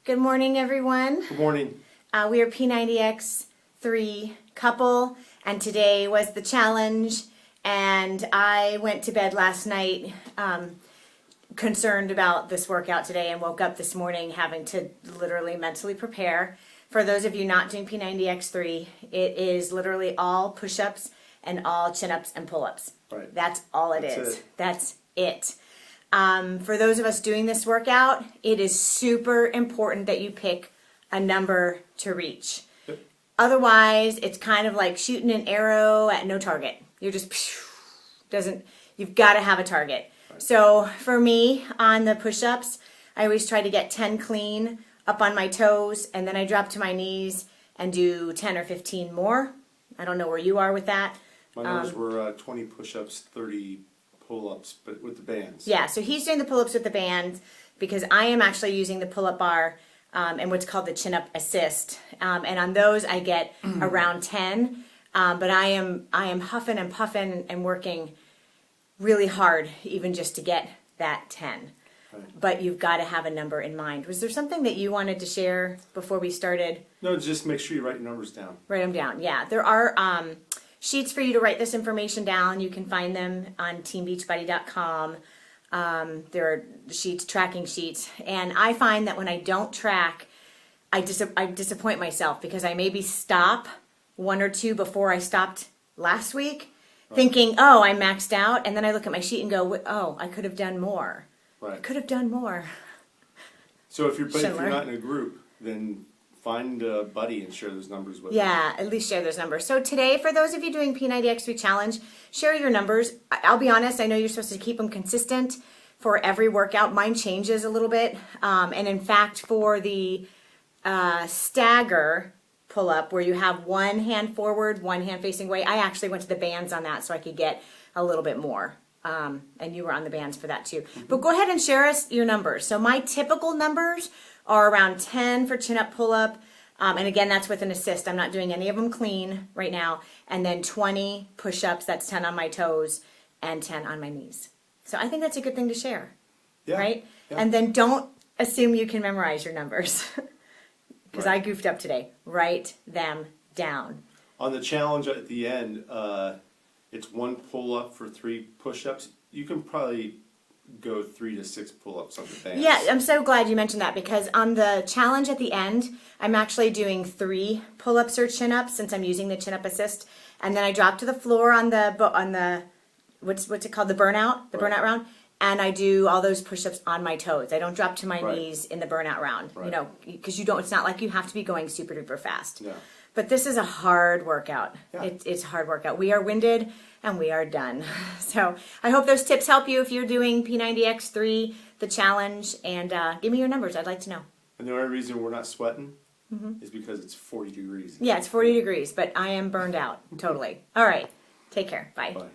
Good morning, everyone. Good morning. We are P90X3 couple, and today was the challenge. And I went to bed last night concerned about this workout today, and woke up this morning having to literally mentally prepare. For those of you not doing P90X3, it is literally all push-ups and all chin-ups and pull-ups. Right. That's all That's is. it. That's it. For those of us doing this workout, it is super important that you pick a number to reach. Yep. Otherwise, it's kind of like shooting an arrow at no target. You're just you've got to have a target. Right. So for me, on the push-ups, I always try to get 10 clean up on my toes, and then I drop to my knees and do 10 or 15 more. I don't know where you are with that. My numbers were 20 push-ups, 30 pull-ups, but with the bands. Yeah, so he's doing the pull-ups with the bands because I am actually using the pull-up bar and what's called the chin-up assist. And on those, I get around 10. But I am huffing and puffing and working really hard even just to get that 10. Right. But you've got to have a number in mind. Was there something that you wanted to share before we started? No, just make sure you write your numbers down. Write them down. Yeah, there are sheets for you to write this information down. You can find them on teambeachbody.com. There are sheets, tracking sheets. And I find that when I don't track, I disappoint myself because I maybe stop one or two before I stopped last week, thinking, oh, I maxed out. And then I look at my sheet and go, oh, I could have done more. Right. I could have done more. So if you're Schindler. not in a group, then find a buddy and share those numbers with them. Yeah, at least share those numbers. So today, for those of you doing P90X3 Challenge, share your numbers. I'll be honest, I know you're supposed to keep them consistent for every workout. Mine changes a little bit. And in fact, for the stagger pull-up, where you have one hand forward, one hand facing away, I actually went to the bands on that so I could get a little bit more. And you were on the bands for that too. Mm-hmm. But go ahead and share us your numbers. So my typical numbers are around 10 for chin-up pull-up. And again, that's with an assist. I'm not doing any of them clean right now. And then 20 push-ups, that's 10 on my toes and 10 on my knees. So I think that's a good thing to share, Yeah. right? Yeah. And then don't assume you can memorize your numbers because Right. I goofed up today. Write them down. On the challenge at the end, it's one pull-up for 3 push-ups. You can probably go 3 to 6 pull-ups on the bands. Yeah, I'm so glad you mentioned that because on the challenge at the end, I'm actually doing 3 pull-ups or chin-ups since I'm using the chin-up assist, and then I drop to the floor on the what's it called, the burnout round, and I do all those push-ups on my toes. I don't drop to my Right. knees in the burnout round, Right. you know, because you don't. It's not like you have to be going super duper fast. Yeah. But this is a hard workout. Yeah. It's a hard workout. We are winded and we are done. So I hope those tips help you if you're doing P90X3, the challenge, and give me your numbers. I'd like to know. And the only reason we're not sweating is because it's 40 degrees. Yeah, it's 40 degrees, but I am burned out totally. All right. Take care. Bye. Bye.